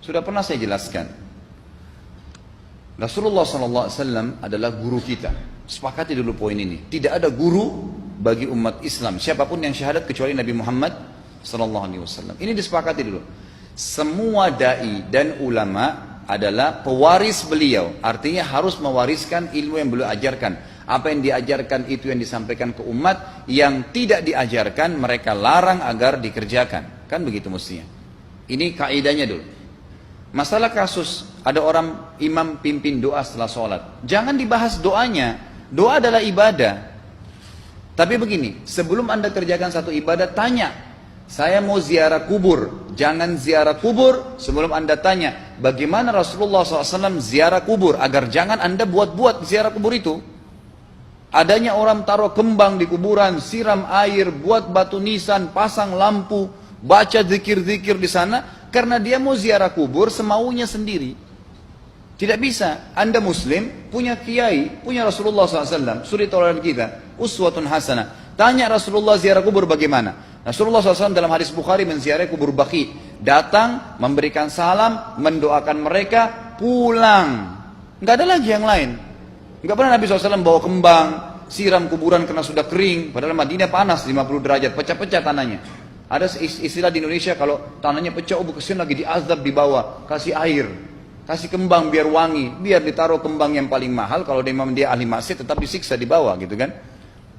Sudah pernah saya jelaskan. Rasulullah SAW adalah guru kita. Sepakati dulu poin ini. Tidak ada guru bagi umat Islam siapapun yang syahadat kecuali Nabi Muhammad SAW. Ini disepakati dulu. Semua dai dan ulama adalah pewaris beliau. Artinya harus mewariskan ilmu yang beliau ajarkan. Apa yang diajarkan itu yang disampaikan ke umat. Yang tidak diajarkan mereka larang agar dikerjakan. Kan begitu mestinya. Ini kaidahnya dulu. Masalah kasus ada orang imam pimpin doa setelah sholat. Jangan dibahas doanya. Doa adalah ibadah. Tapi begini, sebelum anda kerjakan satu ibadah, tanya. Saya mau ziarah kubur. Jangan ziarah kubur sebelum anda tanya. Bagaimana Rasulullah SAW ziarah kubur. Agar jangan anda buat-buat ziarah kubur itu. Adanya orang taruh kembang di kuburan, siram air, buat batu nisan, pasang lampu, baca zikir-zikir di sana. Karena dia mau ziarah kubur semaunya sendiri. Tidak bisa. Anda muslim, punya kiai, punya Rasulullah SAW. Suri tauladan kita, uswatun hasanah. Tanya Rasulullah ziarah kubur bagaimana. Rasulullah SAW dalam hadis Bukhari menziarahi kubur Baqi. Datang, memberikan salam, mendoakan mereka, pulang. Nggak ada lagi yang lain. Nggak pernah Nabi SAW bawa kembang, siram kuburan karena sudah kering. Padahal Madinah panas 50 derajat, pecah-pecah tanahnya. Ada istilah di Indonesia kalau tanahnya pecah, kesian lagi diazab di bawah, kasih air, kasih kembang biar wangi, biar ditaruh kembang yang paling mahal. Kalau dia ahli maksiat tetap disiksa di bawah gitu kan.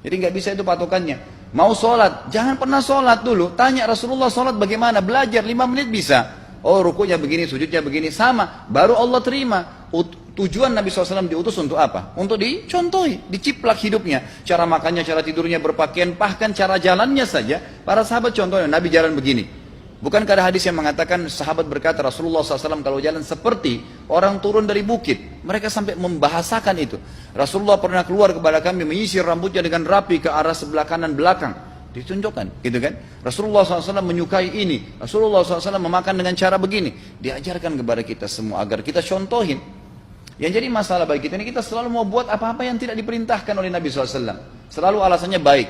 Jadi nggak bisa itu patokannya. Mau sholat, jangan pernah sholat dulu. Tanya Rasulullah sholat bagaimana, belajar 5 menit bisa. Oh rukunya begini, sujudnya begini, sama. Baru Allah terima. Tujuan Nabi SAW diutus untuk apa? Untuk dicontohi, diciplak hidupnya. Cara makannya, cara tidurnya, berpakaian, bahkan cara jalannya saja. Para sahabat contohnya, Nabi jalan begini. Bukankah ada hadis yang mengatakan sahabat berkata Rasulullah SAW kalau jalan seperti orang turun dari bukit. Mereka sampai membahasakan itu. Rasulullah pernah keluar kepada kami menyisir rambutnya dengan rapi ke arah sebelah kanan belakang. Ditunjukkan, gitu kan? Rasulullah SAW menyukai ini. Rasulullah SAW memakan dengan cara begini. Diajarkan kepada kita semua agar kita contohin. Yang jadi masalah bagi kita ini, kita selalu mau buat apa-apa yang tidak diperintahkan oleh Nabi SAW. Selalu alasannya baik.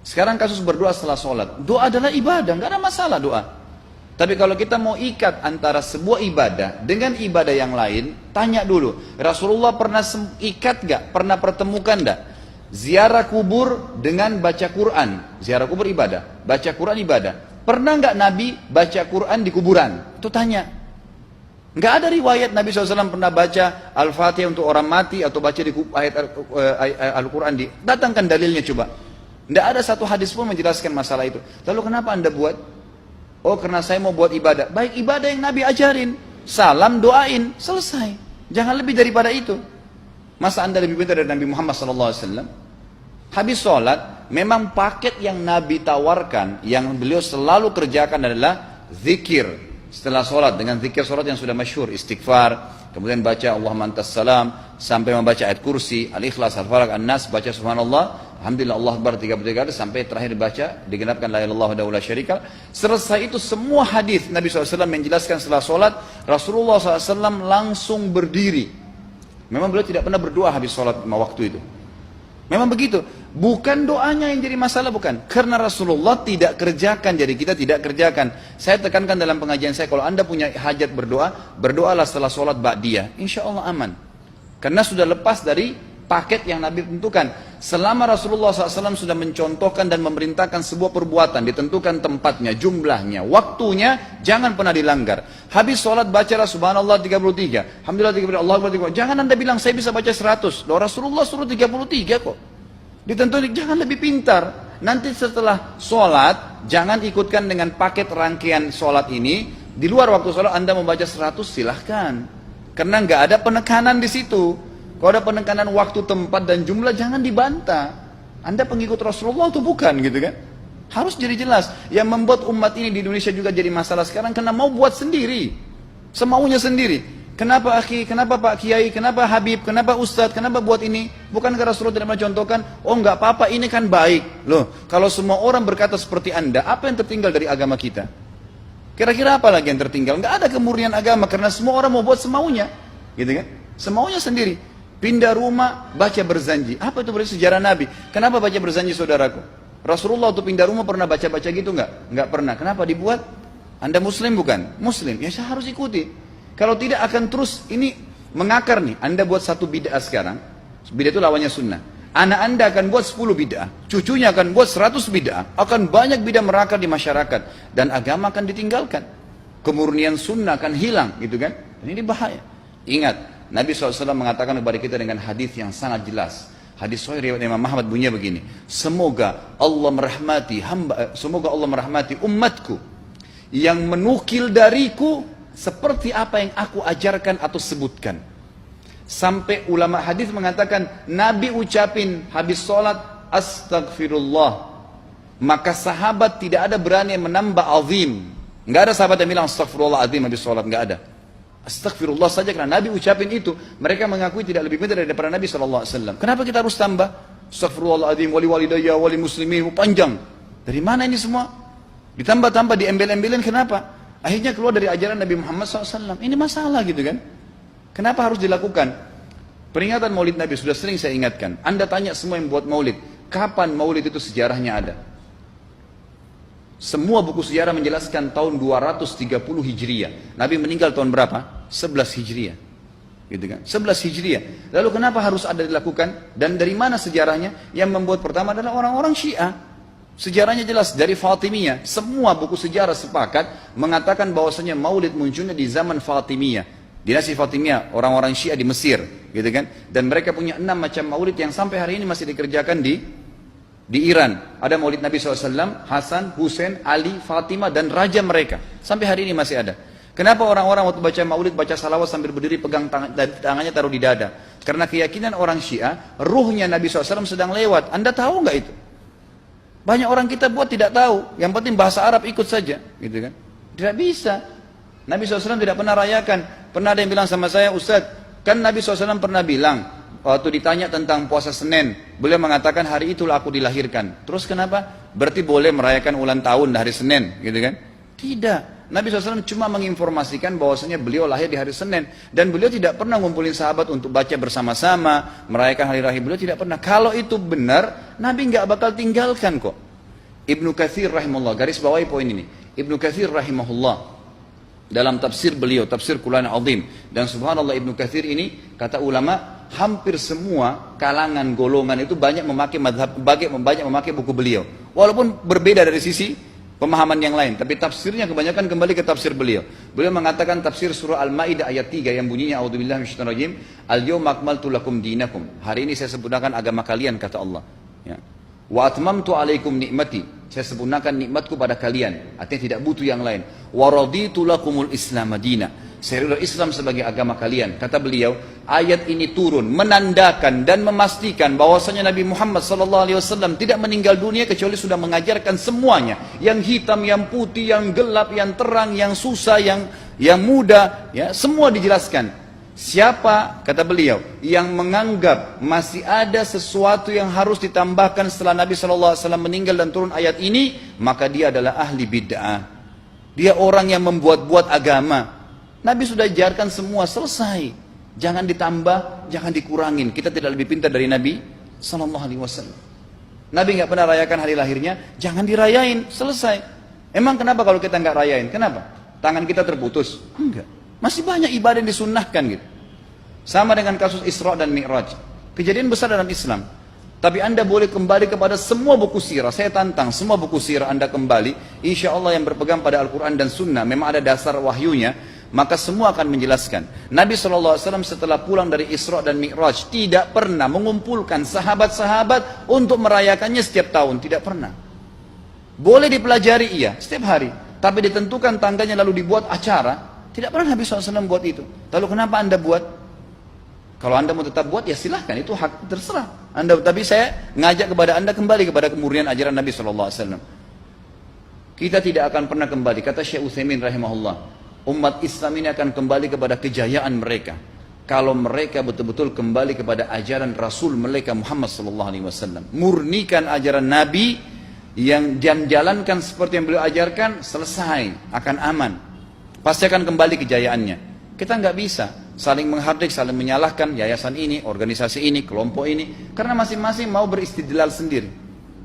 Sekarang kasus berdoa setelah sholat. Doa adalah ibadah, nggak ada masalah doa. Tapi kalau kita mau ikat antara sebuah ibadah dengan ibadah yang lain, tanya dulu. Rasulullah pernah ikat nggak? Pernah pertemukan nggak? Ziarah kubur dengan baca Quran. Ziarah kubur ibadah, baca Quran ibadah. Pernah nggak Nabi baca Quran di kuburan? Itu tanya. Nggak ada riwayat Nabi SAW pernah baca Al-Fatihah untuk orang mati atau baca di ayat Al-Quran. Datangkan dalilnya coba. Nggak ada satu hadis pun menjelaskan masalah itu. Lalu kenapa anda buat? Oh karena saya mau buat ibadah. Baik ibadah yang Nabi ajarin. Salam doain, selesai. Jangan lebih daripada itu. Masa anda lebih pintar dari Nabi Muhammad SAW? Habis sholat, memang paket yang Nabi tawarkan, yang beliau selalu kerjakan adalah zikir. Setelah sholat, dengan zikir sholat yang sudah masyhur, istighfar, kemudian baca Allahumma antas salam, sampai membaca ayat kursi, al-ikhlas, al-falaq, an-nas, baca subhanallah, alhamdulillah, Allah akbar 33 kali, sampai terakhir baca, digenapkan la ilaha illallah wahdahu la syarika lah. Selesai itu semua hadis Nabi SAW menjelaskan setelah sholat, Rasulullah SAW langsung berdiri. Memang beliau tidak pernah berdoa habis sholat lima waktu itu. Memang begitu. Bukan doanya yang jadi masalah, bukan. Karena Rasulullah tidak kerjakan, jadi kita tidak kerjakan. Saya tekankan dalam pengajian saya, kalau anda punya hajat berdoa, berdoalah setelah sholat ba'diyah. Insya Allah aman. Karena sudah lepas dari paket yang Nabi tentukan. Selama Rasulullah SAW sudah mencontohkan dan memerintahkan sebuah perbuatan, ditentukan tempatnya, jumlahnya, waktunya, jangan pernah dilanggar. Habis sholat bacalah subhanallah 33, alhamdulillah 33, Allah akbar 33. Jangan anda bilang saya bisa baca 100. Loh, Rasulullah suruh 33 kok. Ditentukan, jangan lebih pintar. Nanti setelah sholat, jangan ikutkan dengan paket rangkaian sholat ini. Di luar waktu sholat anda membaca 100, silahkan. Karena nggak ada penekanan di situ. Kalau ada penekanan waktu, tempat, dan jumlah, jangan dibantah. Anda pengikut Rasulullah atau bukan gitu kan? Harus jadi jelas. Yang membuat umat ini di Indonesia juga jadi masalah sekarang karena mau buat sendiri. Semaunya sendiri. Kenapa akhi, kenapa Pak Kiai, kenapa Habib, kenapa Ustadz, kenapa buat ini? Bukankah Rasulullah tidak mencontohkan? Oh nggak apa-apa, ini kan baik. Loh, kalau semua orang berkata seperti Anda, apa yang tertinggal dari agama kita? Kira-kira apa lagi yang tertinggal? Nggak ada kemurnian agama karena semua orang mau buat semaunya. Gitu kan? Semaunya sendiri. Pindah rumah, baca berzanji. Apa itu berarti sejarah Nabi? Kenapa baca berzanji saudaraku? Rasulullah waktu pindah rumah pernah baca-baca gitu nggak? Nggak pernah. Kenapa dibuat? Anda muslim bukan? Muslim, ya saya harus ikuti. Kalau tidak akan terus ini mengakar nih. Anda buat satu bid'ah sekarang, bid'ah itu lawannya sunnah. Anak Anda akan buat 10 bid'ah, cucunya akan buat 100 bid'ah, akan banyak bid'ah merakar di masyarakat, dan agama akan ditinggalkan. Kemurnian sunnah akan hilang, gitu kan? Dan ini bahaya. Ingat, Nabi SAW mengatakan kepada kita dengan hadis yang sangat jelas. Hadis sahih riwayat Imam Ahmad bunyinya begini. Semoga Allah merahmati umatku yang menukil dariku seperti apa yang aku ajarkan atau sebutkan. Sampai ulama hadis mengatakan Nabi ucapin habis sholat astagfirullah, maka sahabat tidak ada berani menambah azim. Enggak ada sahabat yang bilang astagfirullah azim habis sholat, enggak ada. Astagfirullah saja karena Nabi ucapin itu, mereka mengakui tidak lebih pintar daripada Nabi SAW. Kenapa kita harus tambah? Astagfirullahaladzim, wali walidayya, wali muslimin, panjang. Dari mana ini semua? Ditambah-tambah, diembel-embelin, kenapa? Akhirnya keluar dari ajaran Nabi Muhammad SAW. Ini masalah gitu kan? Kenapa harus dilakukan? Peringatan maulid Nabi sudah sering saya ingatkan. Anda tanya semua yang buat maulid, kapan maulid itu sejarahnya ada? Semua buku sejarah menjelaskan tahun 230 Hijriah. Nabi meninggal tahun berapa? 11 Hijriah. Gitu kan? 11 Hijriah. Lalu kenapa harus ada dilakukan? Dan dari mana sejarahnya? Yang membuat pertama adalah orang-orang Syiah. Sejarahnya jelas dari Fatimiyah. Semua buku sejarah sepakat mengatakan bahwasanya maulid munculnya di zaman Fatimiyah. Dinasti Fatimiyah, orang-orang Syiah di Mesir, gitu kan? Dan mereka punya 6 macam maulid yang sampai hari ini masih dikerjakan di Iran. Ada maulid Nabi SAW, Hasan, Husain, Ali, Fatimah, dan raja mereka. Sampai hari ini masih ada. Kenapa orang-orang waktu baca maulid, baca salawat sambil berdiri pegang tangannya taruh di dada? Karena keyakinan orang Syiah, ruhnya Nabi SAW sedang lewat. Anda tahu nggak itu? Banyak orang kita buat tidak tahu. Yang penting bahasa Arab ikut saja, gitu kan? Tidak bisa. Nabi SAW tidak pernah rayakan. Pernah ada yang bilang sama saya, Ustaz, kan Nabi SAW pernah bilang, waktu ditanya tentang puasa Senin, beliau mengatakan hari itulah aku dilahirkan. Terus kenapa? Berarti boleh merayakan ulang tahun hari Senin, gitu kan? Tidak. Nabi SAW cuma menginformasikan bahwasanya beliau lahir di hari Senin. Dan beliau tidak pernah ngumpulin sahabat untuk baca bersama-sama, merayakan hari raya. Beliau tidak pernah. Kalau itu benar, Nabi nggak bakal tinggalkan kok. Ibnu Katsir rahimahullah, garis bawahi poin ini. Ibnu Katsir rahimahullah, dalam tafsir beliau, tafsir Quran Azim. Dan subhanallah Ibnu Katsir ini, kata ulama, hampir semua kalangan golongan itu banyak memakai banyak memakai buku beliau. Walaupun berbeda dari sisi pemahaman yang lain, tapi tafsirnya kebanyakan kembali ke tafsir beliau. Beliau mengatakan tafsir surah Al-Maidah ayat 3 yang bunyinya a'udzubillahi minasyaitonir rajim, al-yawma akmaltu lakum dinakum. Hari ini saya sempurnakan agama kalian, kata Allah. Ya. Wa atmamtu alaikum nikmati. Saya sempurnakan nikmatku pada kalian. Artinya tidak butuh yang lain. Wa raditu lakumul Islam madina. Saya ridho Islam sebagai agama kalian. Kata beliau, ayat ini turun menandakan dan memastikan bahwasanya Nabi Muhammad SAW tidak meninggal dunia kecuali sudah mengajarkan semuanya. Yang hitam, yang putih, yang gelap, yang terang, yang susah, yang muda, ya, semua dijelaskan. Siapa, kata beliau, yang menganggap masih ada sesuatu yang harus ditambahkan setelah Nabi SAW meninggal dan turun ayat ini, maka dia adalah ahli bid'ah. Dia orang yang membuat-buat agama. Nabi sudah ajarkan semua, selesai. Jangan ditambah, jangan dikurangin. Kita tidak lebih pintar dari Nabi SAW. Nabi nggak pernah rayakan hari lahirnya, jangan dirayain, selesai. Emang kenapa kalau kita nggak rayain? Kenapa? Tangan kita terputus? Enggak. Masih banyak ibadah yang disunnahkan gitu. Sama dengan kasus Isra dan Mi'raj. Kejadian besar dalam Islam. Tapi Anda boleh kembali kepada semua buku sirah. Saya tantang semua buku sirah Anda kembali. Insya Allah yang berpegang pada Al-Quran dan Sunnah. Memang ada dasar wahyunya. Maka semua akan menjelaskan. Nabi SAW setelah pulang dari Isra dan Mi'raj tidak pernah mengumpulkan sahabat-sahabat untuk merayakannya setiap tahun. Tidak pernah. Boleh dipelajari iya, setiap hari. Tapi ditentukan tanggalnya lalu dibuat acara. Tidak pernah Nabi SAW buat itu. Lalu kenapa Anda buat? Kalau Anda mau tetap buat, ya silahkan. Itu hak terserah Anda. Tapi saya ngajak kepada Anda kembali kepada kemurnian ajaran Nabi SAW. Kita tidak akan pernah kembali. Kata Syekh Utsaimin rahimahullah, umat Islam ini akan kembali kepada kejayaan mereka kalau mereka betul-betul kembali kepada ajaran Rasul mereka Muhammad SAW. Murnikan ajaran Nabi yang jalankan seperti yang beliau ajarkan, selesai, akan aman. Pasti akan kembali kejayaannya. Kita nggak bisa saling menghardik, saling menyalahkan yayasan ini, organisasi ini, kelompok ini, karena masing-masing mau beristidlal sendiri,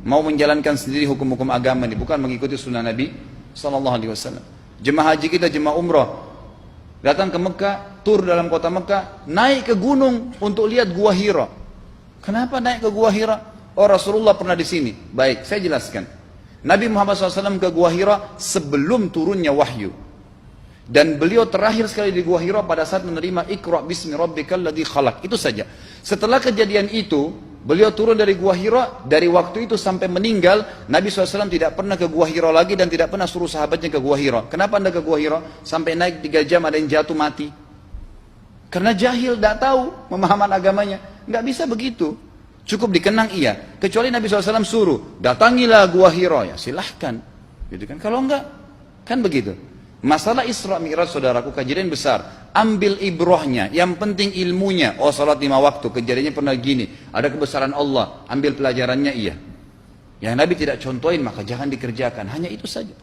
mau menjalankan sendiri hukum-hukum agama ini, bukan mengikuti sunnah Nabi SAW. Jemaah haji kita, jemaah umrah, datang ke Mekah, tur dalam kota Mekah, naik ke gunung untuk lihat Gua Hira. Kenapa naik ke Gua Hira? Oh, Rasulullah pernah di sini. Baik, saya jelaskan. Nabi Muhammad SAW ke Gua Hira sebelum turunnya wahyu. Dan beliau terakhir sekali di Gua Hira pada saat menerima Iqra bismi rabbikal ladzi khalaq. Itu saja. Setelah kejadian itu, beliau turun dari Gua Hira. Dari waktu itu sampai meninggal, Nabi SAW tidak pernah ke Gua Hira lagi dan tidak pernah suruh sahabatnya ke Gua Hira. Kenapa anda ke Gua Hira? Sampai naik 3 jam ada yang jatuh mati. Karena jahil, tidak tahu pemahaman agamanya. Nggak bisa begitu. Cukup dikenang iya. Kecuali Nabi SAW suruh, datangilah Gua Hira. Ya silahkan. Gitu kan? Kalau enggak, kan begitu. Masalah Isra Mi'raj, saudaraku, kejadian besar. Ambil ibrahnya, yang penting ilmunya. Oh, salat 5 waktu, kejadiannya pernah gini. Ada kebesaran Allah, ambil pelajarannya iya. Yang Nabi tidak contohin, maka jangan dikerjakan. Hanya itu saja.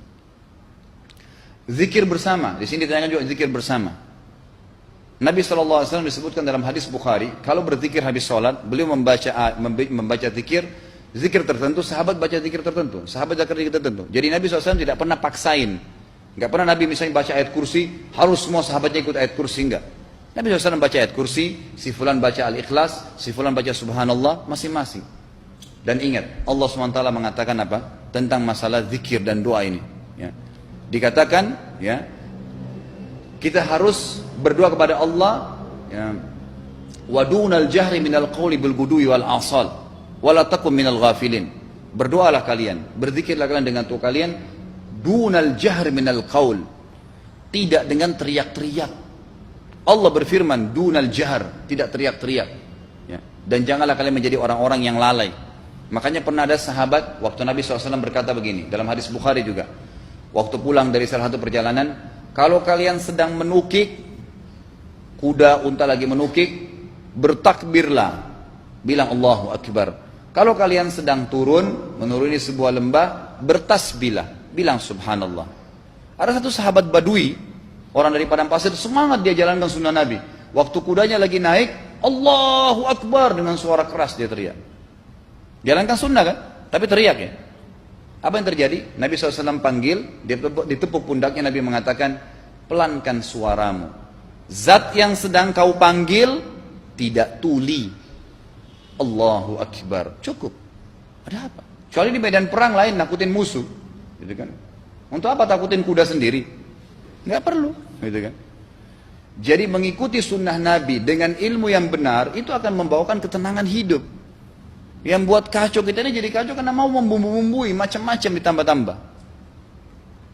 Zikir bersama, di sini ditanyakan juga zikir bersama. Nabi SAW disebutkan dalam hadis Bukhari, kalau berzikir habis sholat, beliau membaca zikir tertentu, sahabat baca zikir tertentu, sahabat baca zikir tertentu. Jadi Nabi SAW tidak pernah paksain. Enggak pernah Nabi misalnya baca ayat kursi, harus semua sahabatnya ikut ayat kursi, enggak. Nabi SAW baca ayat kursi, si fulan baca al-ikhlas, si fulan baca subhanallah, masing-masing. Dan ingat, Allah SWT mengatakan apa? Tentang masalah zikir dan doa ini. Ya. Dikatakan, ya, kita harus berdoa kepada Allah, ya, wadunal jahri minal qawli bil gudui wal asal, wala takum minal ghafilin. Berdoalah kalian, berzikirlah kalian dengan doa kalian, dunal jahr minal qaul, tidak dengan teriak-teriak. Allah berfirman dunal jahr, tidak teriak-teriak, ya. Dan janganlah kalian menjadi orang-orang yang lalai. Makanya pernah ada sahabat, waktu Nabi SAW berkata begini, dalam hadis Bukhari juga, waktu pulang dari salah satu perjalanan, kalau kalian sedang menukik, kuda, unta lagi menukik, bertakbirlah, bilang Allahu Akbar. Kalau kalian sedang turun, menuruni sebuah lembah, bertasbihlah, bilang subhanallah. Ada satu sahabat badui, orang dari padang pasir, semangat dia jalankan sunnah Nabi. Waktu kudanya lagi naik, Allahu Akbar, dengan suara keras dia teriak. Jalankan sunnah kan? Tapi teriak ya. Apa yang terjadi? Nabi SAW panggil, ditepuk pundaknya, Nabi mengatakan, pelankan suaramu. Zat yang sedang kau panggil tidak tuli. Allahu Akbar. Cukup. Ada apa? Kecuali di medan perang lain nakutin musuh. Gitu kan? Untuk apa takutin kuda sendiri? Nggak perlu, gitu kan? Jadi mengikuti sunnah Nabi dengan ilmu yang benar itu akan membawakan ketenangan hidup. Yang buat kacau kita ini jadi kacau karena mau membumbu-bumbui macam-macam ditambah-tambah.